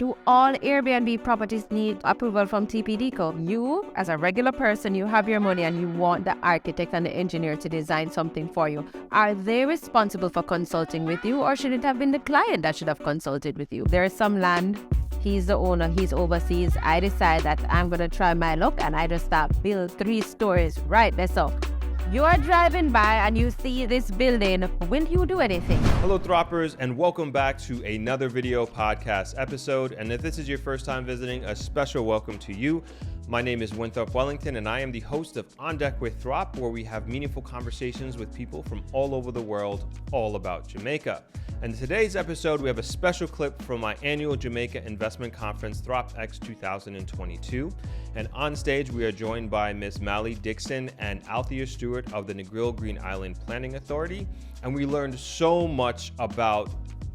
Do all Airbnb properties need approval from TPDCO? You, as a regular person, you have your money and you want the architect and the engineer to design something for you. Are they responsible for consulting with you, or should it have been the client that should have consulted with you? There is some land, he's the owner, he's overseas. I decide that I'm going to try my luck and I just start build 3 stories right there. So you are driving by and you see this building. Will you do anything? Hello, thropers, and welcome back to another video podcast episode. And if this is your first time visiting, a special welcome to you. My name is Winthrop Wellington, and I am the host of On Deck with Throp, where we have meaningful conversations with people from all over the world, all about Jamaica. And in today's episode, we have a special clip from my annual Jamaica Investment Conference, thropx 2022. And on stage, we are joined by Ms. Mally Dixon and Althea Stewart of the Negril Green Island Planning Authority. And we learned so much about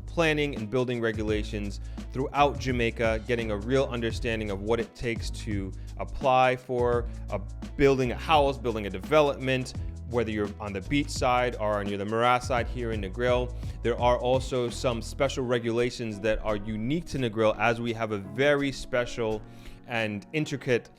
planning and building regulations throughout Jamaica, getting a real understanding of what it takes to apply for building a house, building a development, whether you're on the beach side or near the Mara side here in Negril. There are also some special regulations that are unique to Negril, as we have a very special and intricate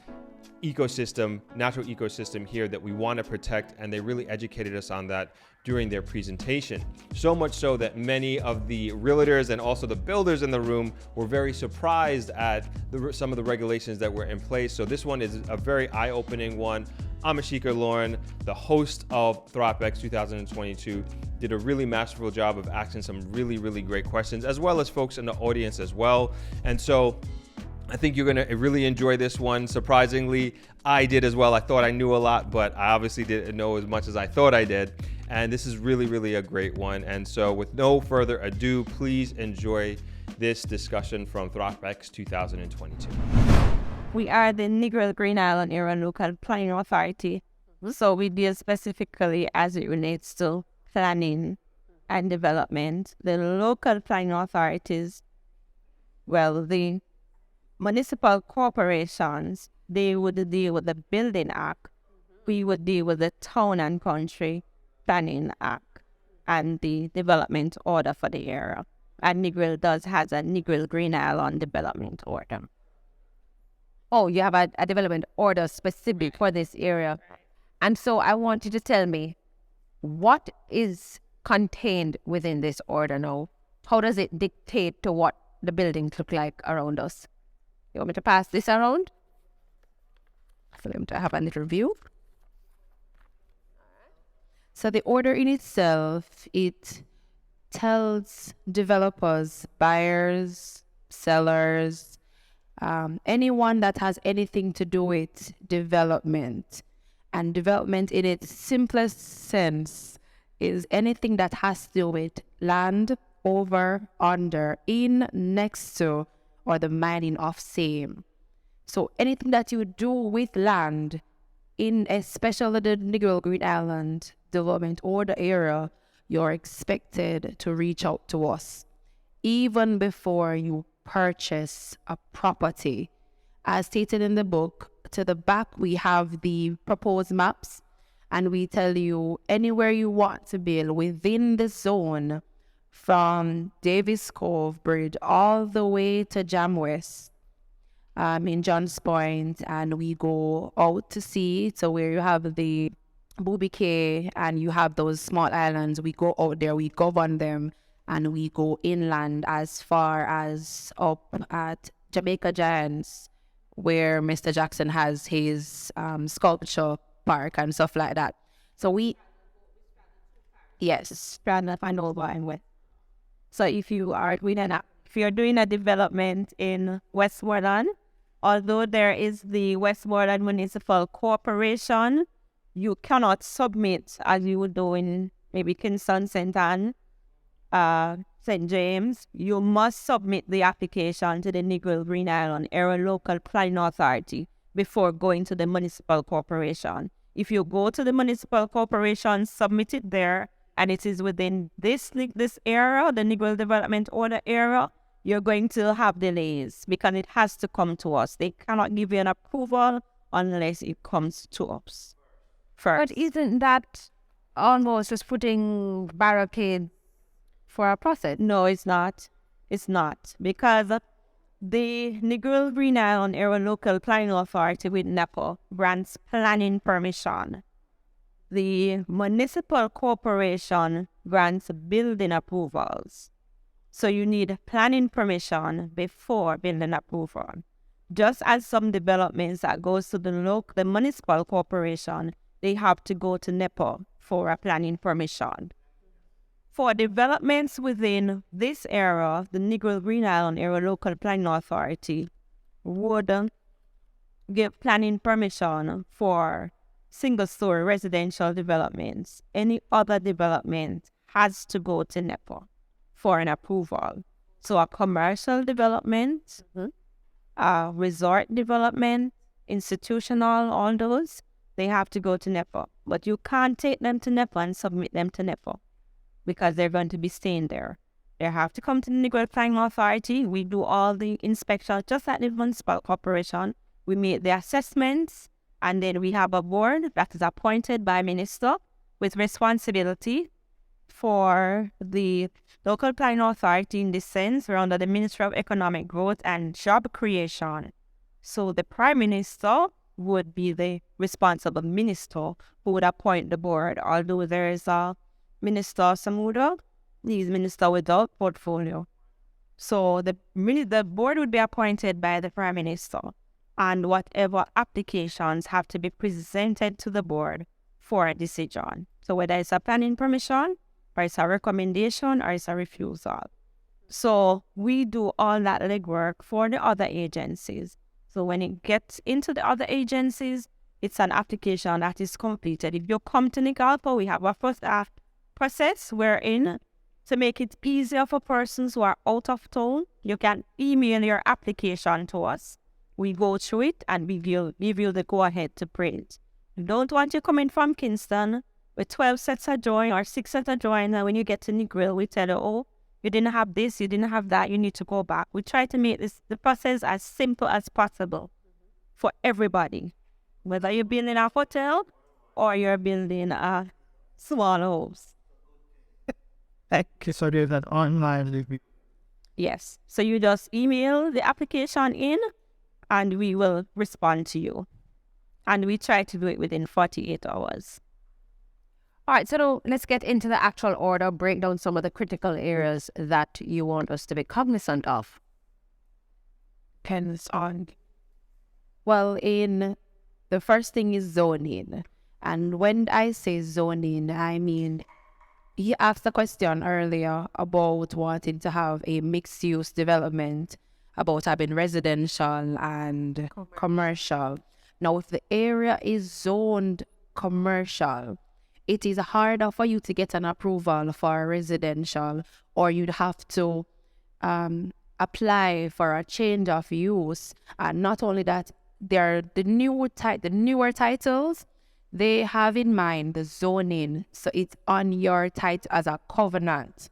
natural ecosystem here that we want to protect, and they really educated us on that during their presentation. So much so that many of the realtors and also the builders in the room were very surprised at some of the regulations that were in place. So this one is a very eye-opening one. Amashika Lorne, the host of thropx 2022, did a really masterful job of asking some really, really great questions, as well as folks in the audience as well. And so I think you're going to really enjoy this one. Surprisingly, I did as well. I thought I knew a lot, but I obviously didn't know as much as I thought I did. And this is really, really a great one. And so with no further ado, please enjoy this discussion from thropx 2022. We are the Negril Green Island Area Local Planning Authority. So we deal specifically as it relates to planning and development. The local planning authorities, the municipal corporations, they would deal with the Building Act. We would deal with the Town and Country Planning Act and the development order for the area. And Negril has a Negril Green Island development order. Oh, you have a development order specific for this area. And so I want you to tell me, what is contained within this order now? How does it dictate to what the buildings look like around us? You want me to pass this around? For them to have a little view. So the order in itself, it tells developers, buyers, sellers, anyone that has anything to do with development. And development in its simplest sense is anything that has to do with land, over, under, in, next to, or the mining of same. So anything that you do with land, in especially the Negril Green Island development order area, you're expected to reach out to us even before you purchase a property. As stated in the book, to the back we have the proposed maps, and we tell you anywhere you want to build within the zone, from Davis Cove Bridge all the way to Jam West in Johns Point, and we go out to sea to where you have the Booby Cay and you have those small islands. We go out there, we govern them, and we go inland as far as up at Jamaica Giants, where Mr. Jackson has his sculpture park and stuff like that. So Strand and over and west. So if you're doing a development in Westmoreland, although there is the Westmoreland Municipal Corporation, you cannot submit as you would do in maybe Kingston, St. Anne, St. James. You must submit the application to the Negril Green Island Area Local Planning Authority before going to the municipal corporation. If you go to the municipal corporation, submit it there, and it is within this area, the Negril Development Order area, you're going to have delays because it has to come to us. They cannot give you an approval unless it comes to us first. But isn't that almost just putting barricades for a process? No, it's not. It's not. Because the Negril Green Island Area Local Planning Authority with NEPA grants planning permission. The municipal corporation grants building approvals. So you need planning permission before building approval. Just as some developments that goes to the municipal corporation, they have to go to NEPA for a planning permission. For developments within this area, the Negril Green Island Area Local Planning Authority would give planning permission for single-story residential developments. Any other development has to go to NEPA for an approval. So a commercial development, a resort development, institutional, all those, they have to go to NEPA. But you can't take them to NEPA and submit them to NEPA because they're going to be staying there. They have to come to the Negril Planning Authority. We do all the inspections, just like the municipal corporation. We make the assessments, and then we have a board that is appointed by minister with responsibility for the local planning authority. In this sense, we're under the Ministry of Economic Growth and Job Creation. So the Prime Minister would be the responsible minister who would appoint the board, although there is a Minister Samuda, he's minister without portfolio. So the board would be appointed by the Prime Minister, and whatever applications have to be presented to the board for a decision. So whether it's a planning permission, or it's a recommendation, or it's a refusal. So we do all that legwork for the other agencies. So when it gets into the other agencies, it's an application that is completed. If you come to NGILPA, we have a first process wherein, to make it easier for persons who are out of town, you can email your application to us. We go through it and we give you the go-ahead to print. We don't want you coming from Kingston with 12 sets of drawing or 6 sets of drawing, and when you get to Negril, we tell you, oh, you didn't have this, you didn't have that, you need to go back. We try to make the process as simple as possible for everybody, whether you're building a hotel or you're building a small house. So there's that online. Yes. So you just email the application in and we will respond to you. And we try to do it within 48 hours. All right, so let's get into the actual order, break down some of the critical areas that you want us to be cognizant of. Depends on. Well, the first thing is zoning. And when I say zoning, I mean, you asked a question earlier about wanting to have a mixed-use development, about having residential and commercial. Now, if the area is zoned commercial, it is harder for you to get an approval for a residential, or you'd have to apply for a change of use. And not only that, they're the newer titles, they have in mind the zoning, so it's on your title as a covenant.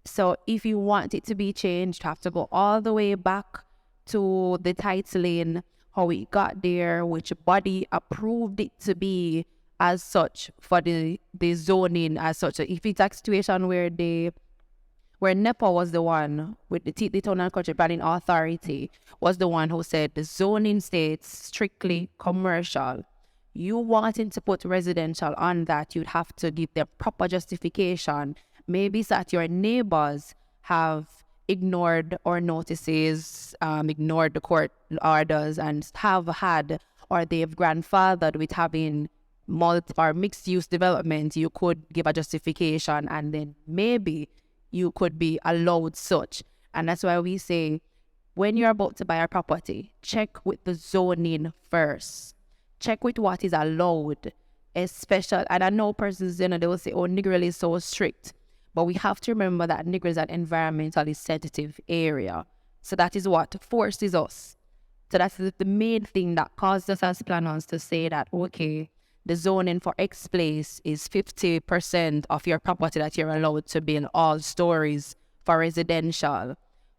So if you want it to be changed, you have to go all the way back to the titling, how it got there, which body approved it to be as such for the zoning as such. If it's a situation where NEPA was the one with the Town and Country Planning Authority was the one who said the zoning states strictly commercial. You wanting to put residential on that, you'd have to give them proper justification. Maybe it's that your neighbors have ignored our notices, ignored the court orders, and have had, or they've grandfathered with having or mixed-use development. You could give a justification, and then maybe you could be allowed such. And that's why we say, when you're about to buy a property, check with the zoning first. Check with what is allowed, especially, and I know persons, they will say, oh, Negril is so strict. But we have to remember that Negril is an environmentally sensitive area. So that is what forces us. So that's the main thing that caused us as planners to say that, okay, the zoning for X place is 50% of your property that you're allowed to build all stories for residential.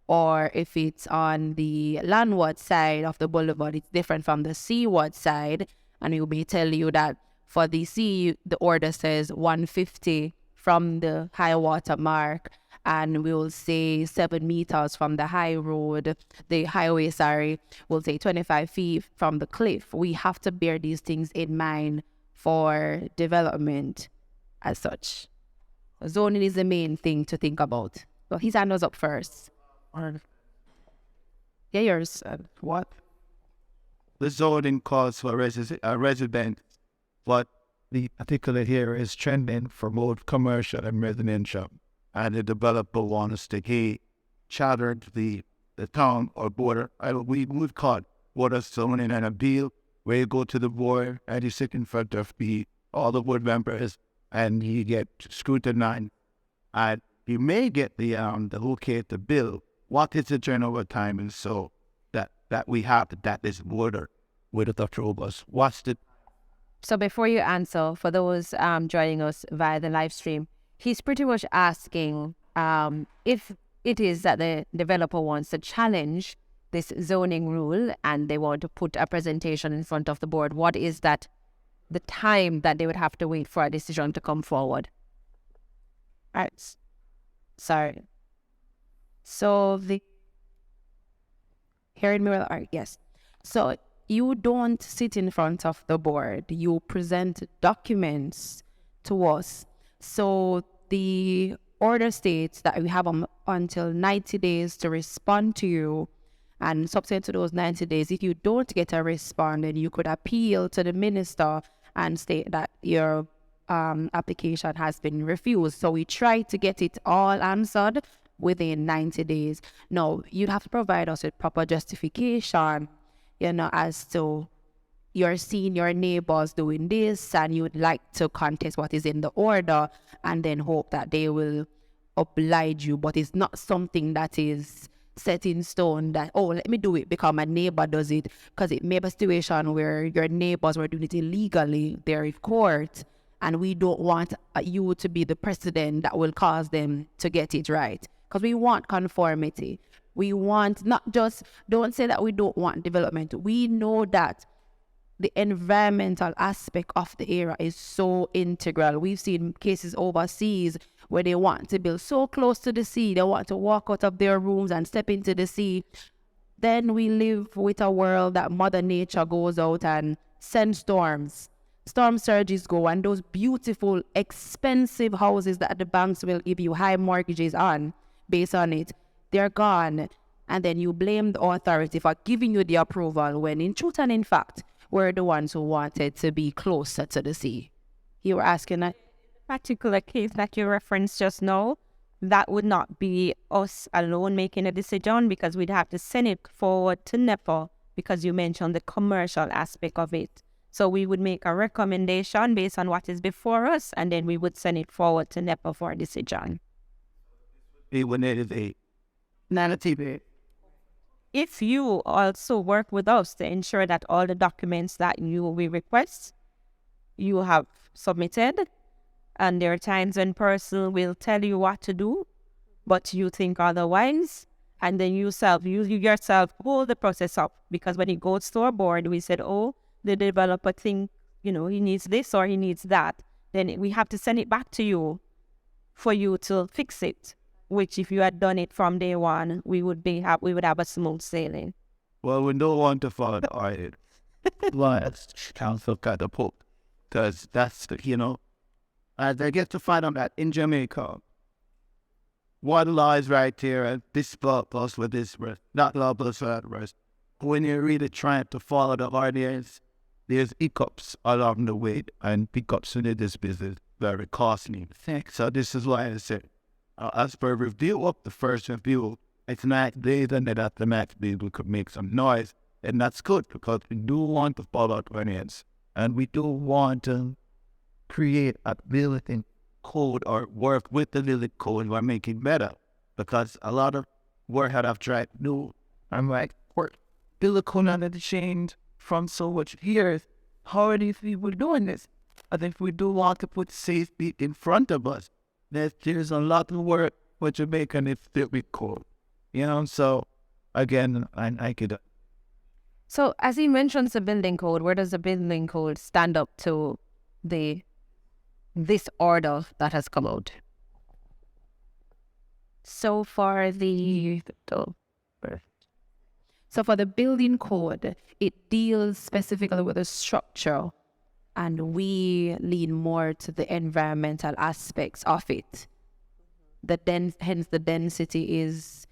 Or if it's on the landward side of the boulevard, it's different from the seaward side. And we may tell you that for the sea, the order says 150 from the high water mark. and we will say 7 meters from the highway, will say 25 feet from the cliff. We have to bear these things in mind for development as such. Zoning is the main thing to think about. So his hand was up first. Yeah, yours. What? The zoning calls for resident, but the particular here is trending for both commercial and residential. And the developer wants to challenge the town or border. We would call border zoning and appeal, where you go to the board and you sit in front of all the board members and you get scrutinized. And you may get the okay to build. What is the turnover time? And so that we have that is border with the troubles. What's the... So before you answer, for those joining us via the live stream, he's pretty much asking if it is that the developer wants to challenge this zoning rule and they want to put a presentation in front of the board, what is that the time that they would have to wait for a decision to come forward? Right. Sorry. So hearing me well, all right, yes. So you don't sit in front of the board. You present documents to us. So the order states that we have until 90 days to respond to you. And subsequent to those 90 days, if you don't get a response, then you could appeal to the minister and state that your application has been refused. So we try to get it all answered within 90 days. Now, you'd have to provide us with proper justification, as to you're seeing your neighbors doing this and you'd like to contest what is in the order and then hope that they will oblige you. But it's not something that is set in stone that, oh, let me do it because my neighbor does it. Because it may be a situation where your neighbors were doing it illegally, they're in court, and we don't want you to be the precedent that will cause them to get it right. Because we want conformity. We want don't say that we don't want development. We know that the environmental aspect of the area is so integral. We've seen cases overseas where they want to build so close to the sea, they want to walk out of their rooms and step into the sea. Then we live with a world that Mother Nature goes out and sends storms. Storm surges go, and those beautiful, expensive houses that the banks will give you high mortgages on, based on it, they're gone. And then you blame the authority for giving you the approval when in truth and in fact, we're the ones who wanted to be closer to the sea. You were asking that? Particular case that you referenced just now, that would not be us alone making a decision, because we'd have to send it forward to NEPA, because you mentioned the commercial aspect of it. So we would make a recommendation based on what is before us, and then we would send it forward to NEPA for a decision. When it is a narrative. If you also work with us to ensure that all the documents that we request, you have submitted, and there are times when person will tell you what to do, but you think otherwise, and then you yourself hold the process up, because when it goes to our board, we said, oh, the developer think, he needs this or he needs that, then we have to send it back to you for you to fix it. Which, if you had done it from day one, we would have a smooth sailing. Well, we don't want to follow the audit. Council catapult, because that's as I get to find out that in Jamaica, one law is right here, and this law plus with this rest, that law plus that rest. When you're really trying to follow the ordinance, there's hiccups along the way, and hiccups in this business very costly. So this is why I said, as per review of the first review, it's not days, and then after next day we could make some noise, and that's good because we do want to follow the ordinance, and we do want to create a built-in code or work with the built-in code while making better, because a lot of work that I've tried to do, I'm like, build a code under the change from so much years. How are these people doing this? And if we do want to put safety in front of us, there's a lot of work for Jamaica and it's still be cool. So again, I could. So as he mentions the building code, where does the building code stand up to this order that has come out? So for the building code, it deals specifically with the structure, and we lean more to the environmental aspects of it. Hence the density is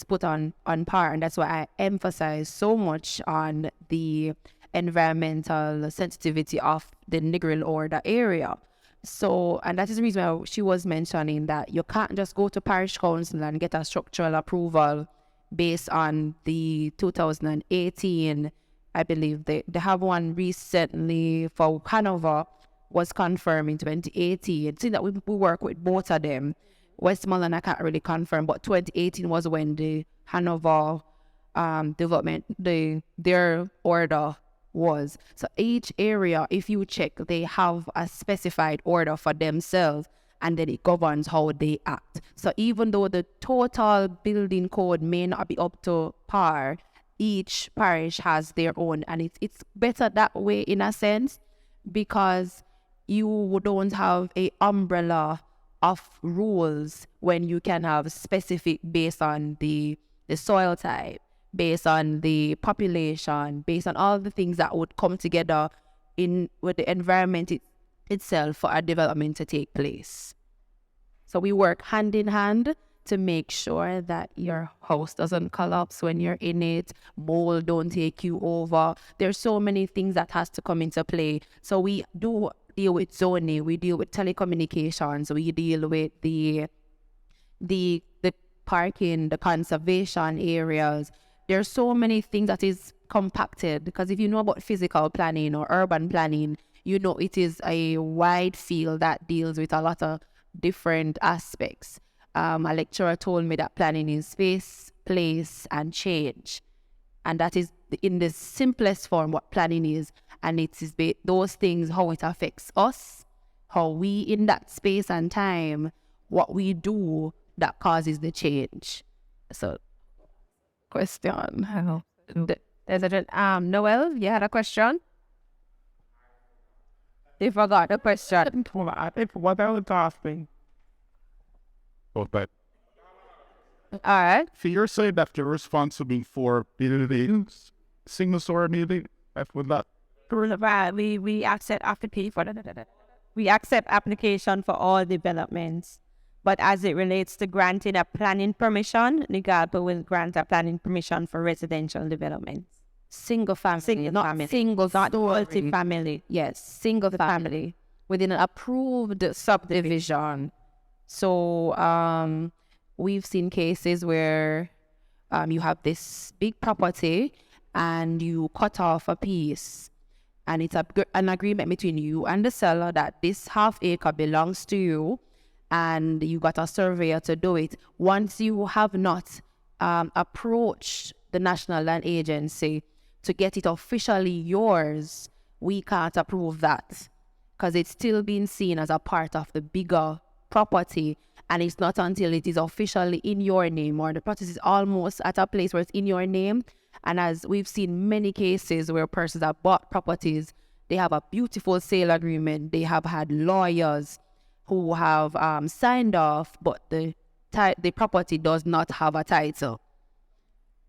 put on par, and that's why I emphasize so much on the environmental sensitivity of the Negril order area. So, and that is the reason why she was mentioning that you can't just go to parish council and get a structural approval based on the 2018, I believe they have one recently for Hanover was confirmed in 2018. Seeing that we work with both of them. Westmoreland I can't really confirm, but 2018 was when the Hanover development, their order was. So each area, if you check, they have a specified order for themselves, and then it governs how they act. So even though the total building code may not be up to par, each parish has their own, and it's better that way in a sense, because you don't have a umbrella of rules when you can have specific based on the soil type, based on the population, based on all the things that would come together in with the environment itself for a development to take place. So we work hand in hand to make sure that your house doesn't collapse when you're in it, mold don't take you over. There's so many things that has to come into play. So we do deal with zoning, we deal with telecommunications, we deal with the parking, the conservation areas. There's so many things that is compacted, because if you know about physical planning or urban planning, you know it is a wide field that deals with a lot of different aspects. A lecturer told me that planning is space, place, and change. And that is in the simplest form what planning is. And it is those things, how it affects us, how we in that space and time, what we do that causes the change. So, question. Noel, you had a question? You forgot the question. What I was asking. Okay. All right. So you're saying that you're responsible for building single story building? That's what that. We accept application for all developments, but as it relates to granting a planning permission, NGILPA will grant a planning permission for residential developments. Single family, not family. single Not story. multi-family. Yes, single family within an approved subdivision. So we've seen cases where you have this big property and you cut off a piece, and it's an agreement between you and the seller that this half acre belongs to you, and you got a surveyor to do it. Once you have not approached the National Land Agency to get it officially yours, we can't approve that, because it's still being seen as a part of the bigger property, and it's not until it is officially in your name, or the process is almost at a place where it's in your name. And as we've seen many cases where persons have bought properties, they have a beautiful sale agreement, they have had lawyers who have signed off, but the property does not have a title,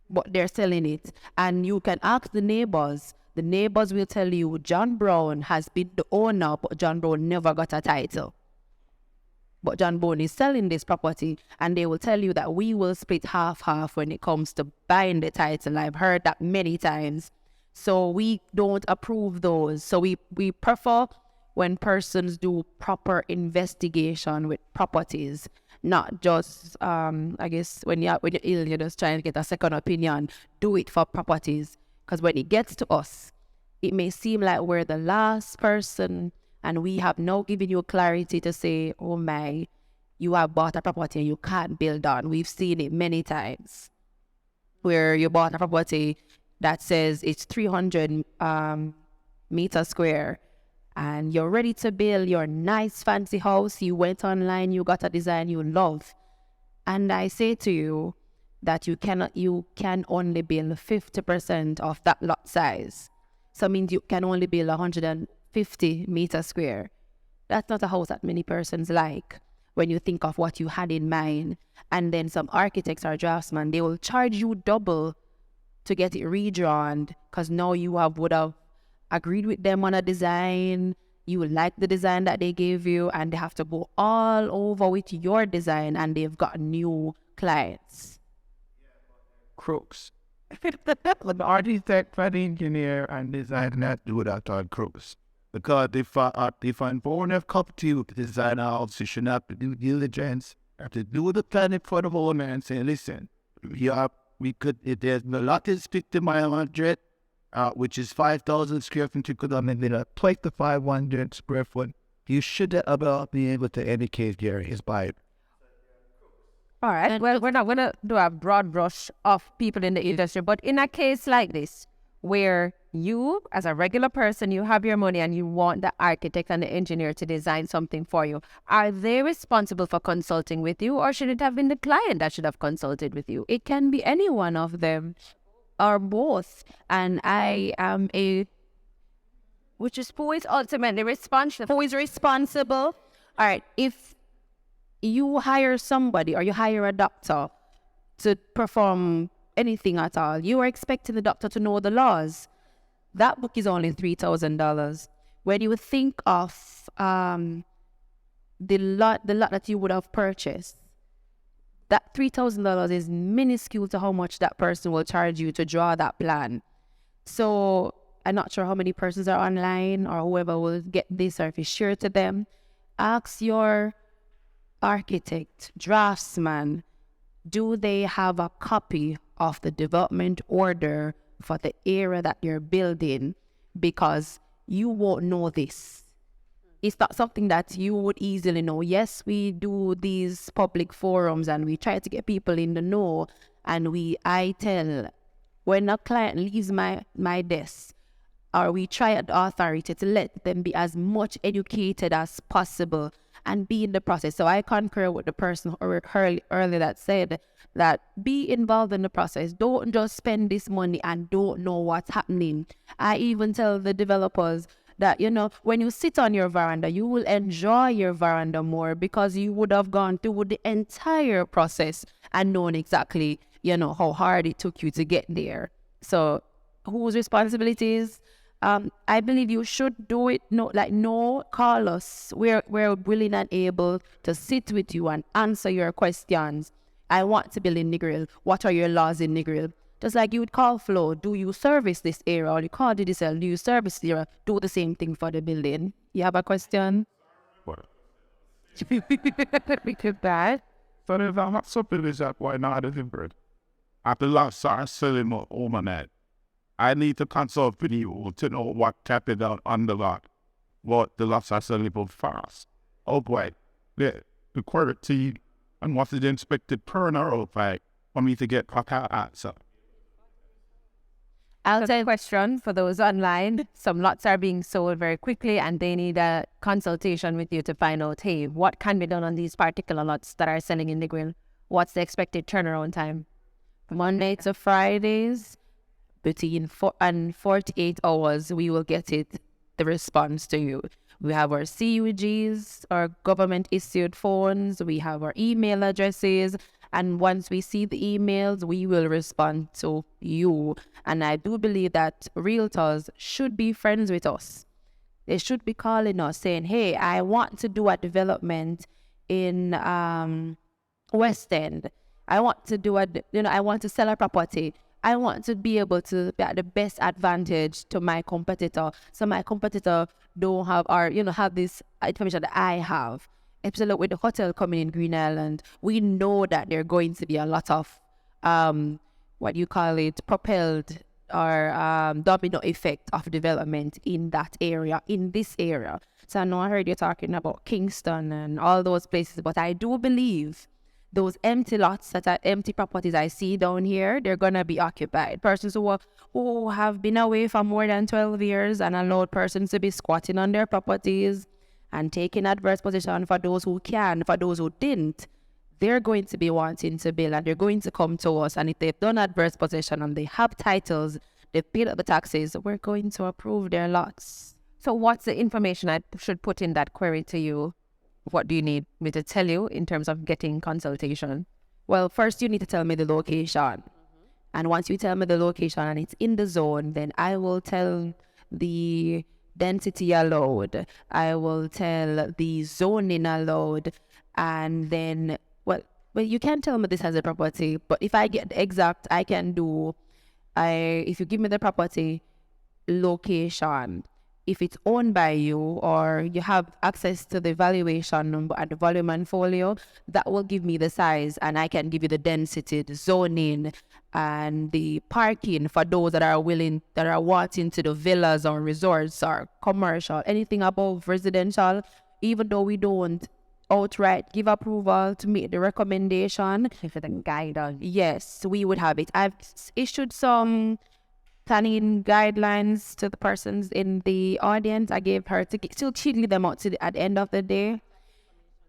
but they're selling it. And you can ask the neighbors will tell you John Brown has been the owner, but John Brown never got a title. But John Brown is selling this property, and they will tell you that we will split half when it comes to buying the title. I've heard that many times. So we don't approve those. So we prefer when persons do proper investigation with properties, not just I guess when you're ill, you're just trying to get a second opinion. Do it for properties, because when it gets to us, it may seem like we're the last person, and we have now given you clarity to say, oh my, you have bought a property and you can't build on. We've seen it many times where you bought a property that says it's 300 meters square, and you're ready to build your nice fancy house. You went online, you got a design you love. And I say to you that you can only build 50% of that lot size. So it means you can only build 150 meters square. That's not a house that many persons like. when you think of what you had in mind. And then some architects or draftsmen, they will charge you double to get it redrawn because now you would have agreed with them on a design. You like the design that they gave you, and they have to go all over with your design, and they've got new clients. Crooks. The architect, the engineer, and designer do that on crooks. Because if I'm born have come to you to design a house, you should have to do diligence, have to do the planning for the owner and say, listen, there's the lot is 50 by 100, which is 5,000 square feet. You could have made a 2,500 square foot. You should about be able to educate his buyer. All right. Well, we're not going to do a broad brush of people in the industry, but in a case like this, where you, as a regular person, you have your money and you want the architect and the engineer to design something for you, are they responsible for consulting with you, or should it have been the client that should have consulted with you? It can be any one of them or both. And I am which is who is ultimately responsible? Who is responsible? All right. If you hire somebody or you hire a doctor to perform anything at all, you are expecting the doctor to know the laws. That book is only $3,000. When you think of the lot that you would have purchased, that $3,000 is minuscule to how much that person will charge you to draw that plan. So I'm not sure how many persons are online or whoever will get this, or if it's shared to them. Ask your architect, draftsman, do they have a copy of the development order for the area that you're building? Because you won't know this. It's not something that you would easily know. Yes, we do these public forums and we try to get people in the know. And I tell, when a client leaves my desk, or we try at the authority to let them be as much educated as possible and be in the process. So I concur with the person earlier that said that be involved in the process. Don't just spend this money and don't know what's happening. I even tell the developers that, when you sit on your veranda, you will enjoy your veranda more because you would have gone through the entire process and known exactly, how hard it took you to get there. So whose responsibilities? I believe you should do it. Call us. We're willing and able to sit with you and answer your questions. I want to build in Negril. What are your laws in Negril? Just like you would call Flo, do you service this area? Or you call DDSL, do you service the area? Do the same thing for the building. You have a question? What? Because that. So if I'm not something is that why not is it? After last I selling more overnight. I need to consult with you to know what capital on the lot, what the lots are selling fast. Oh boy, the quality and what is the inspected turnover like for me to get proper answer. I'll say a question for those online. Some lots are being sold very quickly and they need a consultation with you to find out, hey, what can be done on these particular lots that are selling in Negril? What's the expected turnaround time? Monday to Fridays, between 4 and 48 hours, we will get the response to you. We have our CUGs, our government-issued phones. We have our email addresses. And once we see the emails, we will respond to you. And I do believe that realtors should be friends with us. They should be calling us saying, hey, I want to do a development in West End. I want to sell a property. I want to be able to be at the best advantage to my competitor. So my competitor don't have, or, have this information that I have. Especially with the hotel coming in Green Island, we know that there are going to be a lot of, propelled or domino effect of development in that area, in this area. So I know I heard you talking about Kingston and all those places, but I do believe those empty lots that are empty properties I see down here, they're going to be occupied. Persons who have been away for more than 12 years and allowed persons to be squatting on their properties and taking adverse possession for those who can, for those who didn't, they're going to be wanting to build and they're going to come to us. And if they've done adverse possession and they have titles, they've paid up the taxes, we're going to approve their lots. So what's the information I should put in that query to you? what do you need me to tell you in terms of getting consultation? Well, first you need to tell me the location. And once you tell me the location and it's in the zone, then I will tell the density allowed. I will tell the zoning allowed. And then, well, you can tell me this as a property, but if I get the exact, I can do, if you give me the property location, if it's owned by you or you have access to the valuation number and the volume and folio, that will give me the size, and I can give you the density, the zoning, and the parking for those that are wanting to do villas or resorts or commercial, anything above residential, even though we don't outright give approval to make the recommendation. If it's a guidance. Yes, we would have it. I've issued some planning guidelines to the persons in the audience. I gave her to still give them out at the end of the day.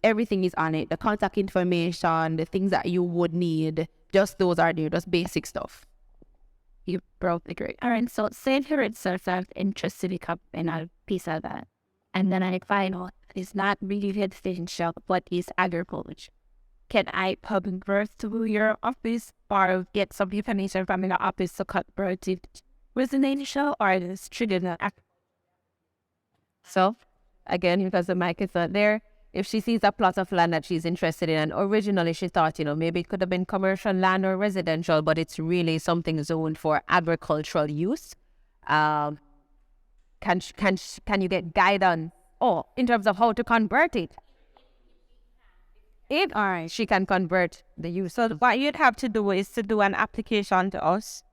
Everything is on it. The contact information, the things that you would need, just those are there, just basic stuff. You broke the great. All right, so say for instance, I'm interested in a piece of that, and then I find out it's not really residential, but it's agriculture. Can I convert to your office or get some information from your office to convert it residential, or is it triggered that? So, again, because the mic is not there, if she sees a plot of land that she's interested in, and originally she thought, maybe it could have been commercial land or residential, but it's really something zoned for agricultural use, can you get guidance in terms of how to convert it? All right, she can convert the use. So what you'd have to do is to do an application to us.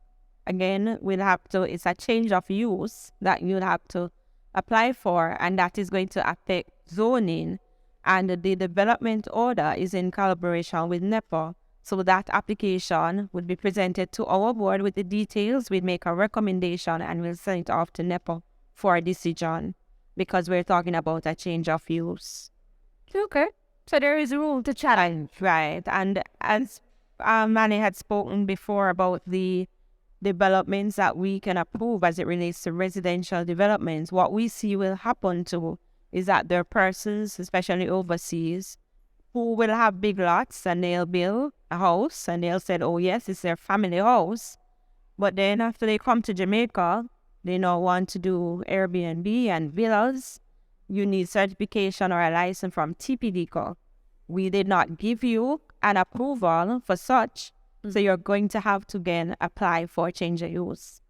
Again, it's a change of use that you'll have to apply for, and that is going to affect zoning. And the development order is in collaboration with NEPA. So that application would be presented to our board with the details. We'd make a recommendation and we'll send it off to NEPA for a decision, because we're talking about a change of use. Okay. So there is room to challenge. Right. And as Manny had spoken before about the developments that we can approve as it relates to residential developments, what we see will happen to is that there are persons, especially overseas, who will have big lots and they'll build a house and they'll say, oh yes, it's their family house. But then after they come to Jamaica, they now want to do Airbnb and villas. You need certification or a license from TPDCO. We did not give you an approval for such, so you're going to have to again apply for change of use.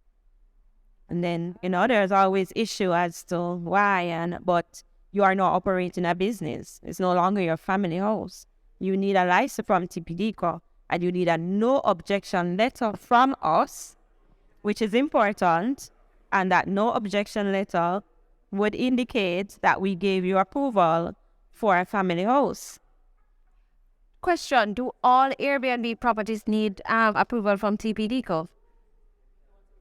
And then, there's always issue as to why, but you are not operating a business. It's no longer your family house. You need a license from TPDCO, and you need a no objection letter from us, which is important, and that no objection letter would indicate that we gave you approval for a family house. Question, do all Airbnb properties need approval from TPDCO?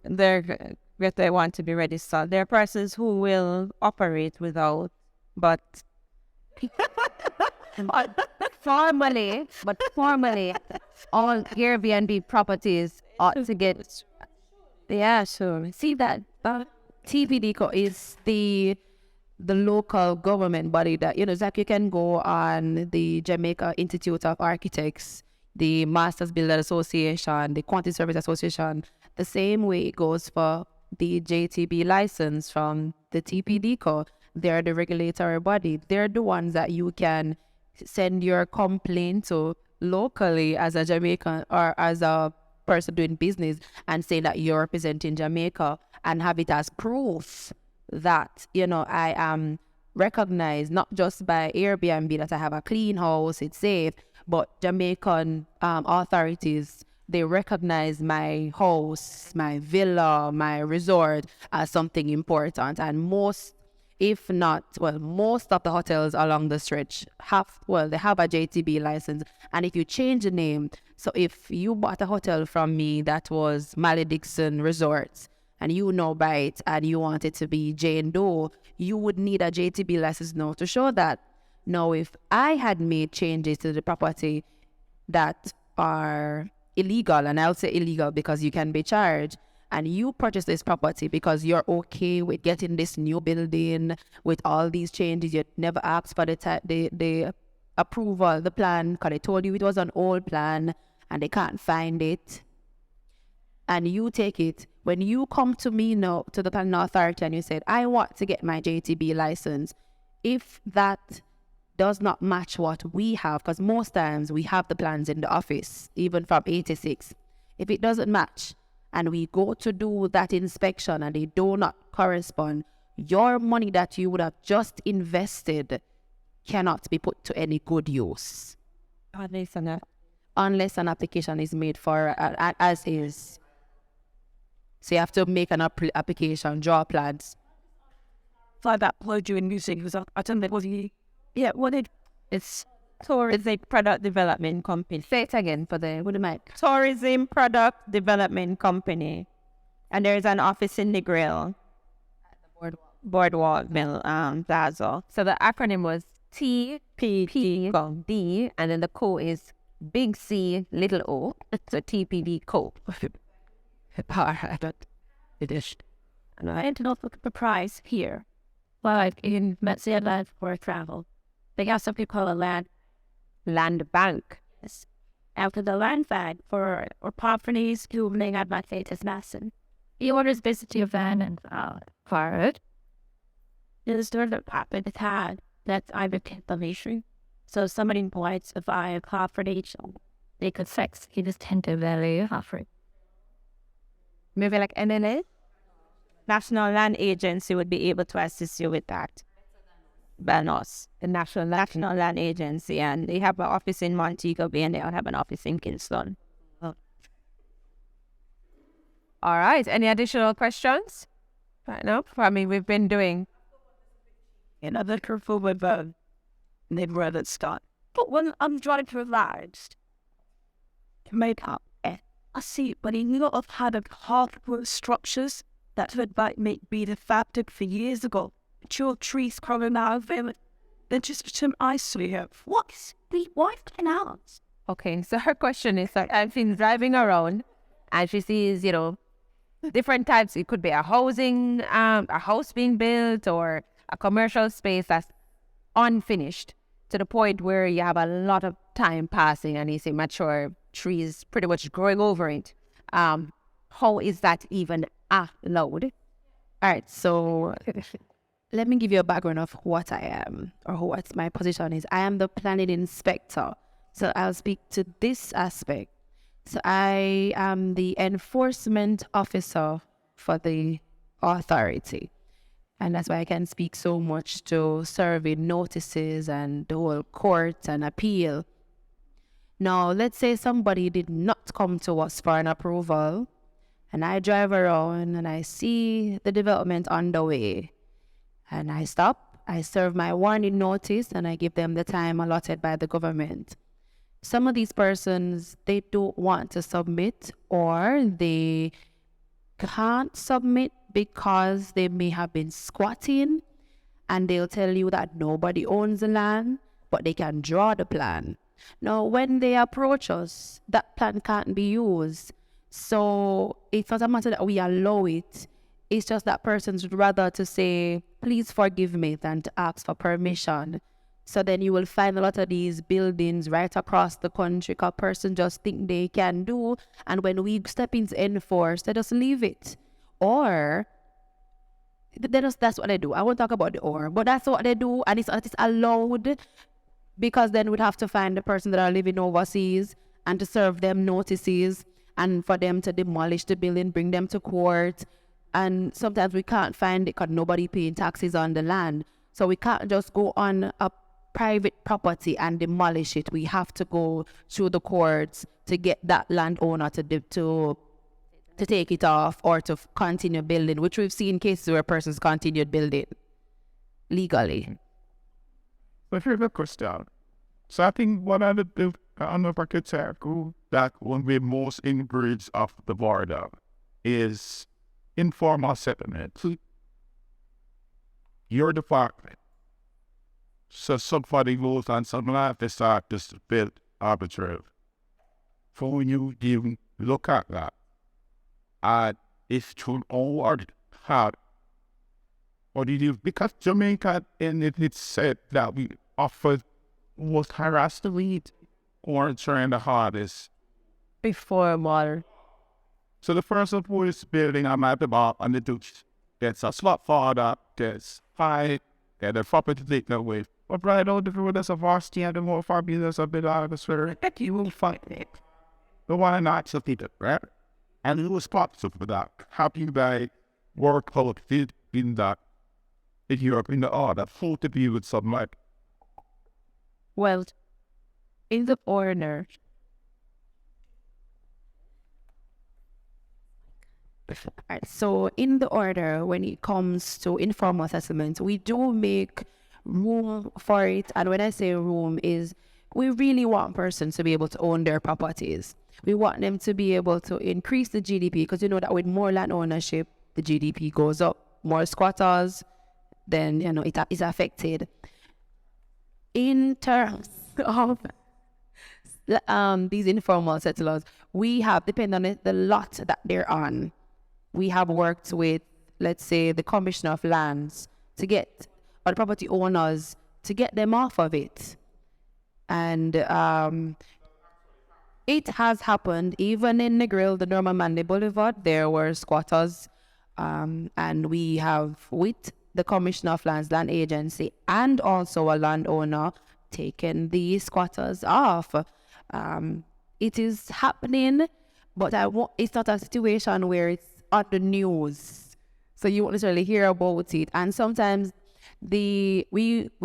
They want to be registered. There are persons who will operate without, but formally, all Airbnb properties ought to get. Yeah, sure. See that TPDCO is the local government body that, it's like you can go on the Jamaica Institute of Architects, the Masters Builder Association, the Quantity Service Association. The same way it goes for the JTB license from the TPDCO. They're the regulatory body. They're the ones that you can send your complaint to locally as a Jamaican or as a person doing business and say that you're representing Jamaica and have it as proof that, I am recognized not just by Airbnb that I have a clean house, it's safe, but Jamaican authorities, they recognize my house, my villa, my resort as something important. And most of the hotels along the stretch they have a JTB license. And if you change the name, so if you bought a hotel from me that was Maledixon Resorts, and you buy it and you want it to be Jane Doe, you would need a JTB license now to show that. Now, if I had made changes to the property that are illegal, and I'll say illegal because you can be charged, and you purchase this property because you're okay with getting this new building with all these changes. You never asked for the approval, the plan, because they told you it was an old plan and they can't find it. And you take it. When you come to me now, to the planning authority, and you said, I want to get my JTB license, if that does not match what we have, because most times we have the plans in the office, even from 86. If it doesn't match and we go to do that inspection and they do not correspond, your money that you would have just invested cannot be put to any good use. Unless an application is made for as is. So you have to make an application, draw plans. For that plug you in music, because I don't know what he... Yeah, what it... It's tourism product development company. Say it again for the mic. Tourism product development company. And there's an office in Negril. At the Boardwalk Mill Plaza. So the acronym was TPD, and then the co is big C, little o. So TPD co. It is. And I ended up looking for price here. Like in Metsia Land for travel. They got something called a land bank. Yes. After the land bank for or properties who may not my status massive. He orders basically a van and for it. It's during the property it had that's either information. So somebody wants to buy a property, so they could fix. He just tend to value offering. Maybe like NLA? National Land Agency would be able to assist you with that. Than us, the National Land Agency, and they have an office in Montego Bay and they have an office in Kingston. All right. Any additional questions? Right now, I mean, we've been doing another careful with neighborhood start. But when I'm trying to relax, Make up. I see, but in lot of had a hardwood structures that would be the fabric for years ago. Mature trees growing out of them. They're just some isolated. What's the wife canals? okay. So her question is like, I've been driving around, and she sees, different types. It could be a house being built, or a commercial space that's unfinished to the point where you have a lot of time passing, and you see mature trees pretty much growing over it. How is that even allowed? All right, so let me give you a background of what I am or what my position is. I am the planning inspector. So I'll speak to this aspect. So I am the enforcement officer for the authority. And that's why I can speak so much to serving notices and the whole court and appeal. Now, let's say somebody did not come to us for an approval, and I drive around and I see the development underway. And I stop, I serve my warning notice, and I give them the time allotted by the government. Some of these persons, they don't want to submit, or they can't submit because they may have been squatting, and they'll tell you that nobody owns the land, but they can draw the plan. Now, when they approach us, that plan can't be used. So it's not a matter that we allow it. It's just that persons would rather to say, please forgive me, than to ask for permission. So then you will find a lot of these buildings right across the country because persons just think they can do. And when we step into enforce, they just leave it. Or that's what they do. I won't talk about the or, but that's what they do. And it's allowed, because then we'd have to find the person that are living overseas and to serve them notices and for them to demolish the building, bring them to court. And sometimes we can't find it because nobody paying taxes on the land. So we can't just go on a private property and demolish it. We have to go through the courts to get that landowner to take it off or to continue building, which we've seen cases where persons continued building legally. But here's a question. So I think one of the architecture that will be most inbreeds of the border is informal settlement. Your department. So somebody goes on some land, they start just to build arbitrarily. So when you even look at that, and is to award hard. What it is, because Jamaica in it said that we offered was harassed the lead or trying the hardest. Informal. So the person who is building a map about on the douche gets a slot father, gets high, get a property taken away. But right out the road, there's a varsity and the more fabulous a bit out of the spirit. You will find it. The one not to people, right? And it was responsible for that. Happy by work collected in that in Europe in the order full to be with some like Well, in the order, alright, so in the order, when it comes to informal settlements, we do make room for it. And when I say room is, we really want persons to be able to own their properties. We want them to be able to increase the GDP, because you know that with more land ownership, the GDP goes up. More squatters, then you know it is affected. In terms of these informal settlers, we have, depending on the lot that they're on, we have worked with, let's say, the Commissioner of Lands to get, or the property owners to get them off of it. And it has happened even in Negril, the Norman Manley Boulevard, there were squatters, and we have, with the Commissioner of Lands, Land Agency, and also a landowner, taken the squatters off. It is happening, but it's not a situation where it's on the news, so you won't necessarily hear about it. And sometimes we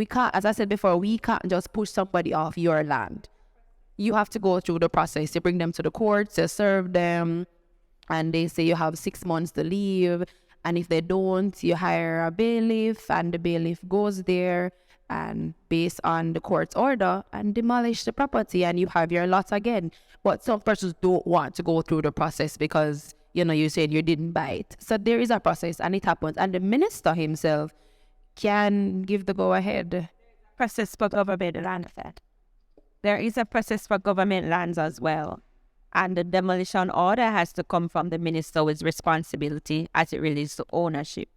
can't, as I said before, we can't just push somebody off your land. You have to go through the process. You bring them to the courts, you serve them, and they say you have 6 months to leave. And if they don't, you hire a bailiff, and the bailiff goes there and based on the court's order and demolish the property, and you have your lot again. But some persons don't want to go through the process because, you know, you said you didn't buy it. So there is a process and it happens. And the minister himself can give the go-ahead. Process for government land. There is a process for government lands as well. And the demolition order has to come from the minister with responsibility as it relates to ownership.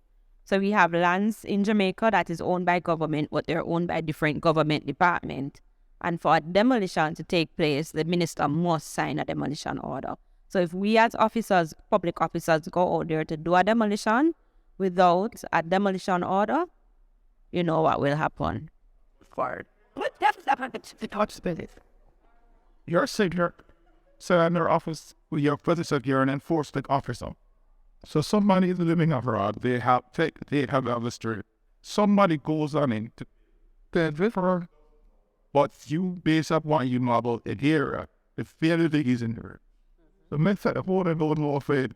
So we have lands in Jamaica that is owned by government, but they're owned by different government departments. And for a demolition to take place, the minister must sign a demolition order. So if we as officers, public officers, go out there to do a demolition without a demolition order, you know what will happen. fired. You're sitting so in their office, your position, you're an enforcement officer. So somebody is living abroad, they have on the street. Somebody goes on in to deliver what you base up what you know about it here. The failure is in there. The method of what I don't know if it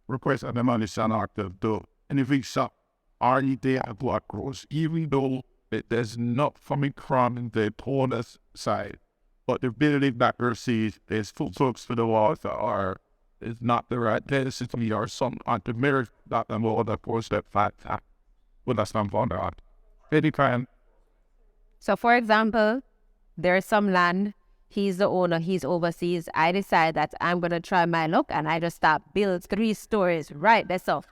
request a demolition order do. And if it's up, are you there at what grows, even though there's not coming from the owner's side. But the building that receives is full folks for the walls that are is not the right density or some on the mirror that the more that goes that fact that well that's not found out. Any kind. So for example, there's some land, he's the owner, he's overseas. I decide that I'm gonna try my luck and I just start build 3 stories right there. So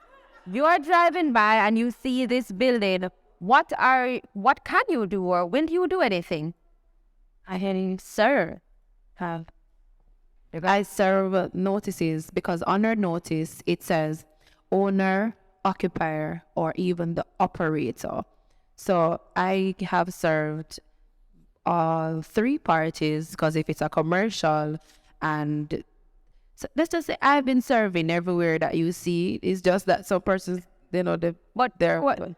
you are driving by and you see this building. What can you do, or will you do anything? I serve. I serve notices, because under notice it says owner, occupier, or even the operator. So I have served all 3 parties, because if it's a commercial, and so let's just say I've been serving everywhere that you see. It's just that some persons, you know,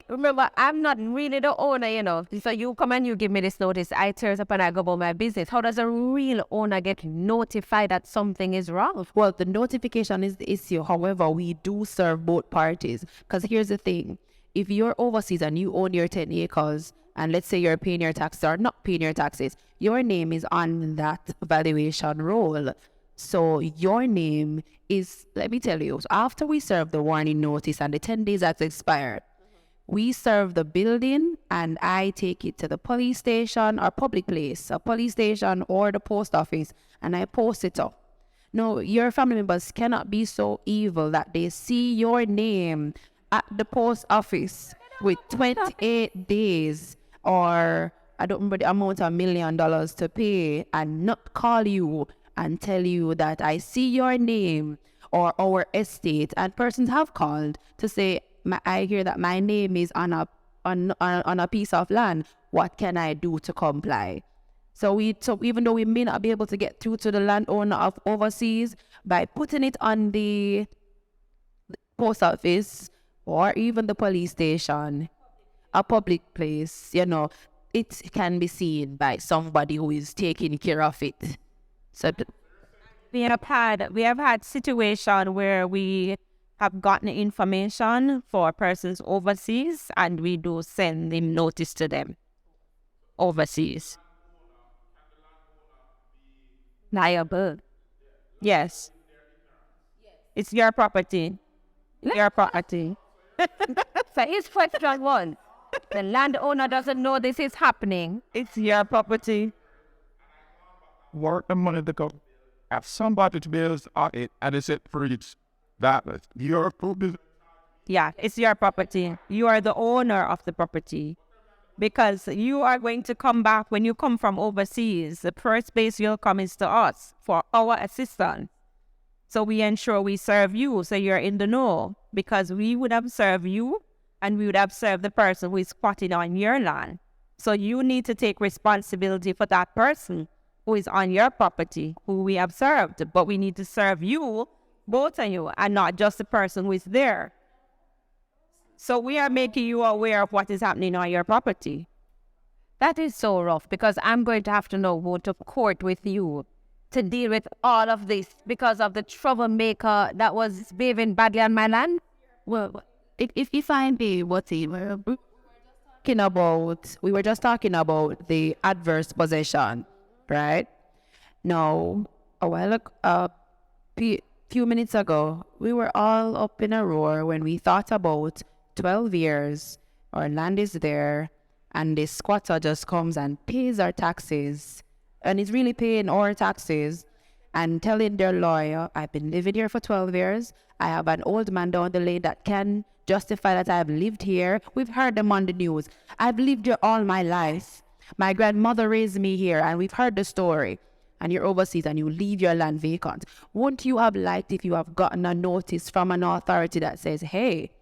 remember, I'm not really the owner, you know. So you come and you give me this notice, I tear it up and I go about my business. How does a real owner get notified that something is wrong? Well, the notification is the issue. However, we do serve both parties. Because here's the thing. If you're overseas and you own your 10 acres, and let's say you're paying your taxes or not paying your taxes, your name is on that valuation roll. So your name is, let me tell you, after we serve the warning notice and the 10 days that's expired, we serve the building and I take it to the police station or public place, a police station or the post office, and I post it up. No, your family members cannot be so evil that they see your name at the post office with 28 days, or I don't remember the amount of $1 million to pay, and not call you and tell you that I see your name or our estate. And persons have called to say, I hear that my name is on a piece of land. What can I do to comply? So even though we may not be able to get through to the landowner of overseas, by putting it on the post office or even the police station, a public place, it can be seen by somebody who is taking care of it. So we have had situation where we have gotten information for persons overseas, and we do send them notice to them overseas. Liable. Yes. It's your property. Your property. So here's question one. The landowner doesn't know this is happening. It's your property. Work the money to go. Have somebody to build it, and it's it for its valid. Your property. Yeah, it's your property. You are the owner of the property. Because you are going to come back when you come from overseas. The first place you'll come is to us for our assistance. So we ensure we serve you, so you're in the know. Because we would have served you, and we would have served the person who is squatting on your land. So you need to take responsibility for that person who is on your property, who we have served. But we need to serve you, both of you, and not just the person who is there. So we are making you aware of what is happening on your property. That is so rough, because I'm going to have to now go to court with you to deal with all of this because of the troublemaker that was behaving badly on my land. Well, if I may, we were just talking about the adverse possession, right? Now, a few minutes ago, we were all up in a roar when we thought about 12 years, our land is there, and this squatter just comes and pays our taxes, and is really paying our taxes, and telling their lawyer, I've been living here for 12 years, I have an old man down the lane that can justify that I've lived here. We've heard them on the news. I've lived here all my life. My grandmother raised me here, and we've heard the story. And you're overseas and you leave your land vacant. Wouldn't you have liked if you have gotten a notice from an authority that says, hey,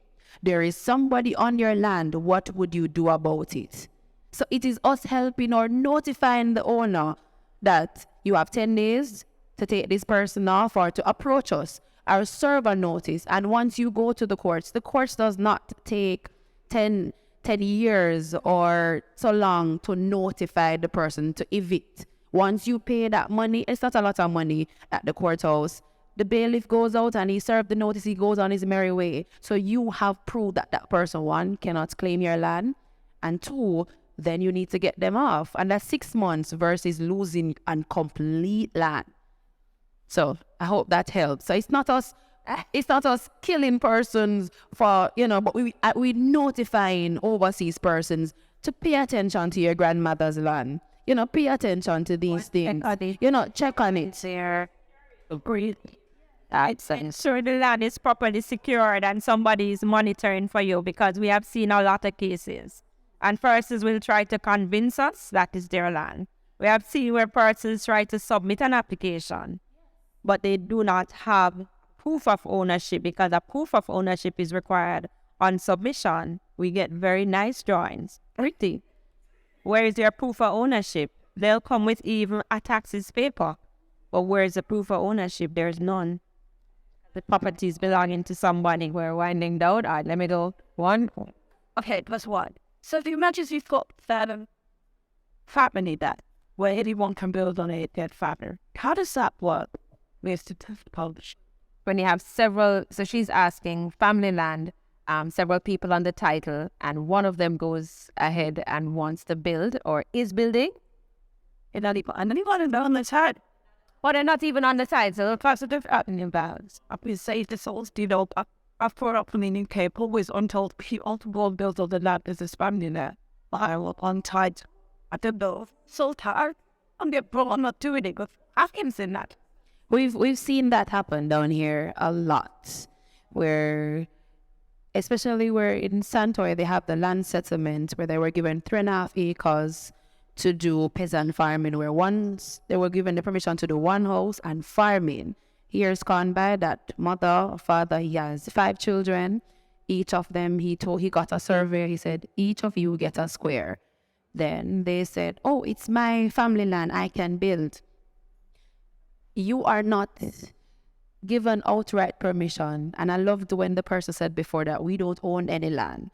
there is somebody on your land, what would you do about it? So it is us helping or notifying the owner that you have 10 days to take this person off or to approach us or serve a notice. And once you go to the courts does not take 10 years or so long to notify the person to evict. Once you pay that money, it's not a lot of money at the courthouse. The bailiff goes out and he served the notice, he goes on his merry way. So you have proof that that person, one, cannot claim your land, and two, then you need to get them off. And that's 6 months versus losing a complete land. So I hope that helps. So it's not us killing persons for, but we notifying overseas persons to pay attention to your grandmother's land. Pay attention to these things. Check on it. There. Breathe. Ensure the land is properly secured and somebody is monitoring for you, because we have seen a lot of cases. And persons will try to convince us that is their land. We have seen where persons try to submit an application, but they do not have proof of ownership, because a proof of ownership is required on submission. We get very nice drawings. Pretty. Where is your proof of ownership? They'll come with even a taxes paper. But where is the proof of ownership? There's none. The property is belonging to somebody. We're winding down. All right, let me go. One. Okay, plus one. So if you imagine you've got family that where anyone can build on it, get family. How does that work with the publish? When you have several, so she's asking family land, several people on the title, and one of them goes ahead and wants to build or is building. And anyone on the side. But they're not even on the side, so that's a different happening about. I've been saying this all, I've brought up in the UK, always untold people will build on the land as a family there. I will untied. I don't know. So tired. I'm getting brought on not doing it, but Africans in that. We've seen that happen down here a lot, where especially where in Santoy they have the land settlement where they were given 3.5 acres to do peasant farming, where once they were given the permission to do one house and farming. Years gone by, that mother, father, he has 5 children. Each of them, he got a survey. He said, each of you get a square. Then they said, oh, it's my family land, I can build. You are not given outright permission. And I loved when the person said before that we don't own any land.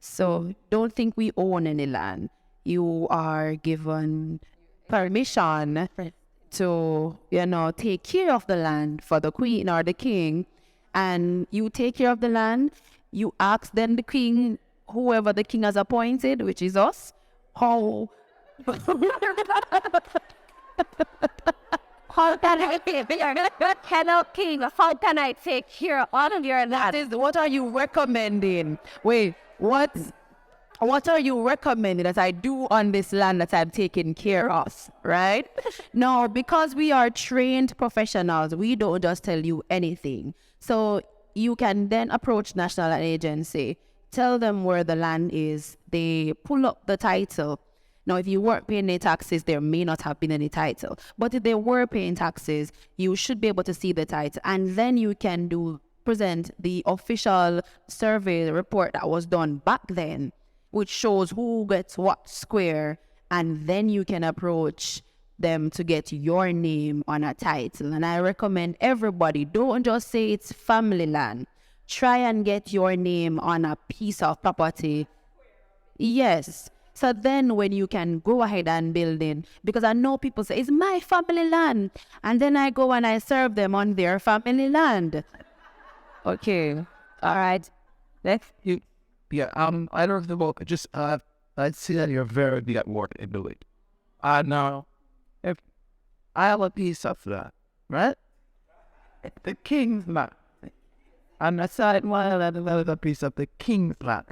So don't think we own any land. You are given permission to, take care of the land for the queen or the king. And you take care of the land. You ask then the king, whoever the king has appointed, which is us, how can I take care of all of your land? What are you recommending? Wait, what are you recommending that I do on this land that I'm taking care of, right? No, because we are trained professionals, we don't just tell you anything. So you can then approach national agency, tell them where the land is, they pull up the title. Now, if you weren't paying any taxes, there may not have been any title. But if they were paying taxes, you should be able to see the title. And then you can present the official survey report that was done back then, which shows who gets what square. And then you can approach them to get your name on a title. And I recommend everybody, don't just say it's family land. Try and get your name on a piece of property. Yes. So then when you can go ahead and build in, because I know people say, it's my family land. And then I go and I serve them on their family land. Okay. All right. Next. Yeah, I don't know, just, I see that you're very good at work in doing. Now, if I have a piece of that, right? The king's land. And I said, well, I have a piece of the king's land.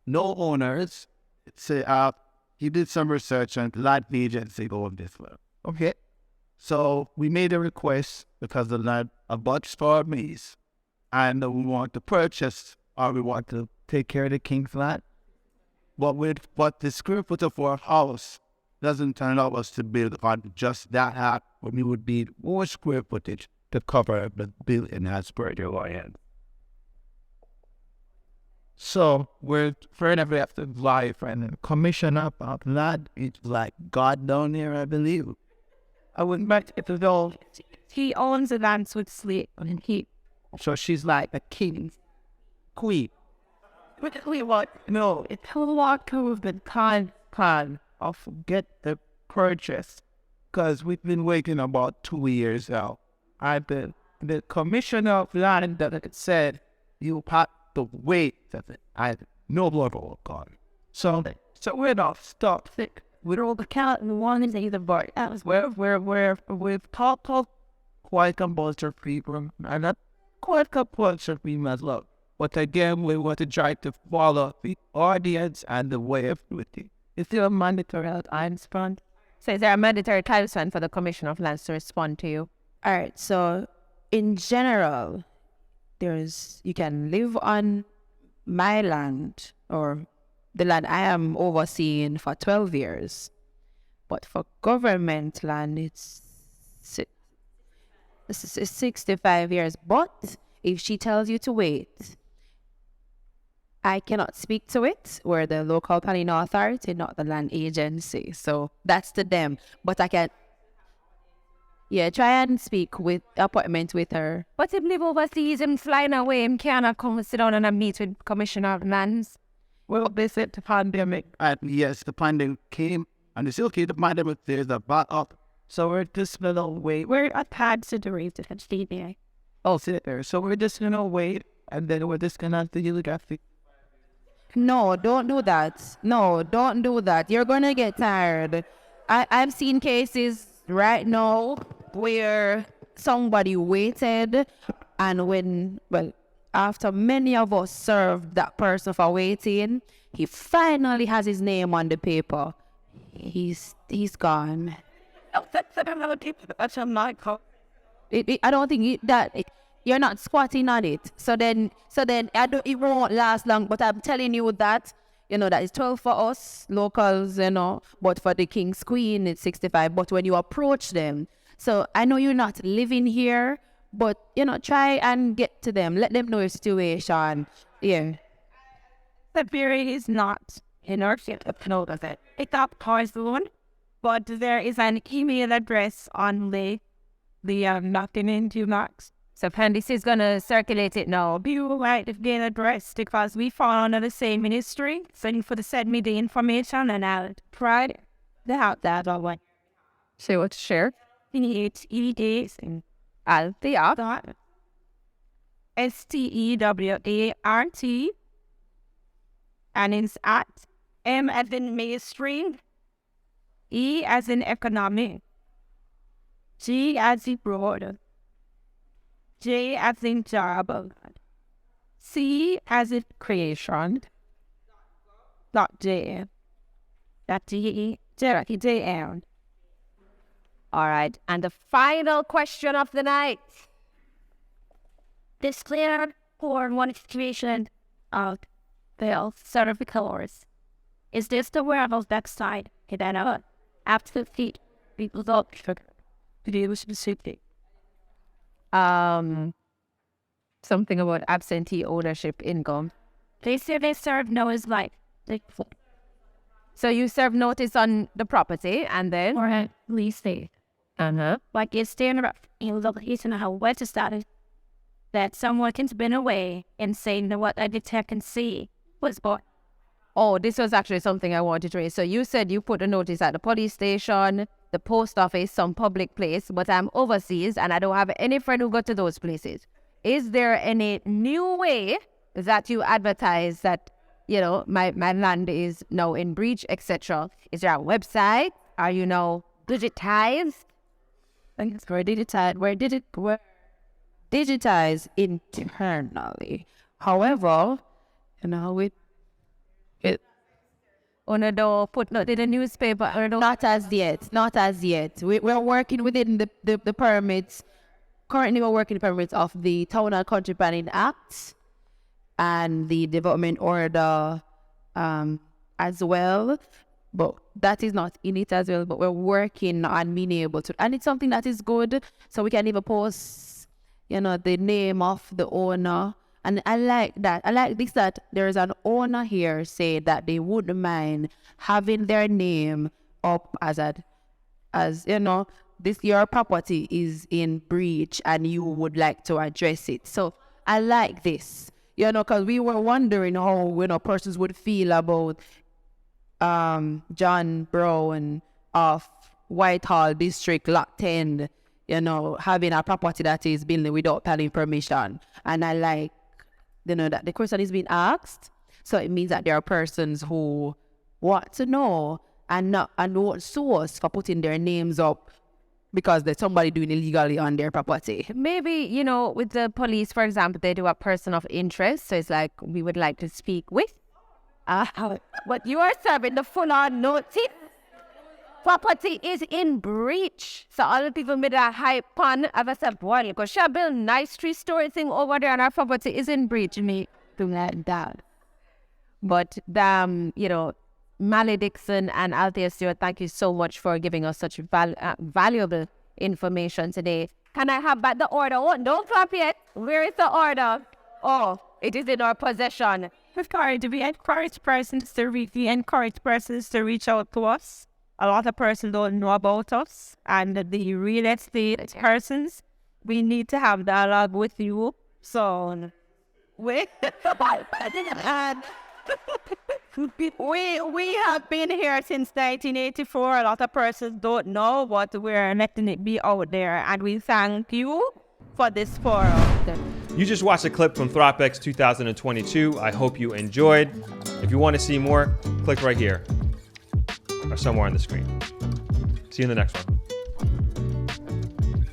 No owners. Say, he did some research on land agency over this land. Okay. So we made a request because the land abuts for me, and we want to purchase or we want to take care of the king's land. But the square footage of our house doesn't allow us to build on just that half, when we would need more square footage to cover the building as per the land. So we're afraid of have to lie and the commissioner of that is like God down there, I believe. I wouldn't bet it at all. He owns the land with sleep and he. So she's like a king, queen. What? No, it's a lot of the time of get the purchase, because we've been waiting about 2 years now. And the commissioner of land that said you have to wait. I no longer God. So we're not stuck. with all the count and one is either but we've talked of quite a bunch of people, and not quite a bunch of people as well. But again, we want to try to follow the audience and the way of doing it. Is there a mandatory time span? So is there a mandatory time span for the Commission of Lands to respond to you? All right. So in general, you can live on my land or the land I am overseeing for 12 years. But for government land, it's 65 years. But if she tells you to wait, I cannot speak to it. We're the local planning authority, not the land agency. So that's to them. But I can, try and speak with appointment with her. But if live overseas and flying away, him cannot come sit down and a meet with Commissioner of Lands. Well, they said the pandemic. And yes, the pandemic came, and they still keep the pandemic. There's a backup. So we're just gonna wait. We're a tad situated at DBA. Oh, sit there. So we're just gonna wait, and then we're just gonna deal with that. No, don't do that. No, don't do that. You're gonna get tired. I've seen cases right now where somebody waited, and after many of us served that person for waiting, he finally has his name on the paper. He's gone. That's another tip. That's a I don't think you're not squatting on it. So then it won't last long. But I'm telling you that, that is 12 for us locals, but for the King's Queen, it's 65. But when you approach them, so I know you're not living here, but, try and get to them. Let them know your situation. Yeah. The period is not in our field of it. It's up Zone, but there is an email address on the document you marks. So Candice is going to circulate it now. You write the email address because we fall under the same ministry. So you could send me the information and I'll try to have that or what. Say what to share. It's and Althea. STEWART. And it's at M as in mainstream, E as in economic, G as in broad, J as in job, C as in creation, .J, .J. All right. And the final question of the night. Disclaimer for one situation of the certificates. Is this the wearable backside? Then absolutely people don't Video specific. Something about absentee ownership income. They say they serve notice like So you serve notice on the property and then? or at least they like it's standard in location how wet is that that someone has been away and saying what I detect and see was bought. Oh, this was actually something I wanted to raise. So you said you put a notice at the police station, the post office, some public place, but I'm overseas and I don't have any friend who go to those places. Is there any new way that you advertise that, my land is now in breach, etc.? Is there a website? Are you now digitized? I think we're digitized. We're digitized internally. However, Put not in the newspaper or not as yet. We're working within the permits. Currently, we're working the permits of the Town and Country Planning Act and the Development Order as well. But that is not in it as well. But we're working on being able to, and it's something that is good. So we can even post, the name of the owner. And I like that. I like this, that there's an owner here say that they wouldn't mind having their name up as your property is in breach and you would like to address it. So I like this, because we were wondering how, persons would feel about John Brown of Whitehall District, Lot 10, having a property that is building without planning permission. And I like, that the question is being asked. So it means that there are persons who want to know and won't sue us for putting their names up because there's somebody doing illegally on their property. Maybe, with the police, for example, they do a person of interest. So it's like, we would like to speak with. But you are serving the full-on notice. Property is in breach. So all the people made a hype on. I've said, boy, because she built nice 3-story thing over there and our property is in breach. Me do like that. But, Mally Dixon and Althea Stewart, thank you so much for giving us such valuable information today. Can I have back the order? Oh, don't clap yet. Where is the order? Oh, it is in our possession. We encourage persons to reach out to us. A lot of persons don't know about us and the real estate persons. We need to have dialogue with you. So we have been here since 1984. A lot of persons don't know, but we're letting it be out there. And we thank you for this forum. You just watched a clip from thropx 2022. I hope you enjoyed. If you want to see more, click right here or somewhere on the screen. See you in the next one.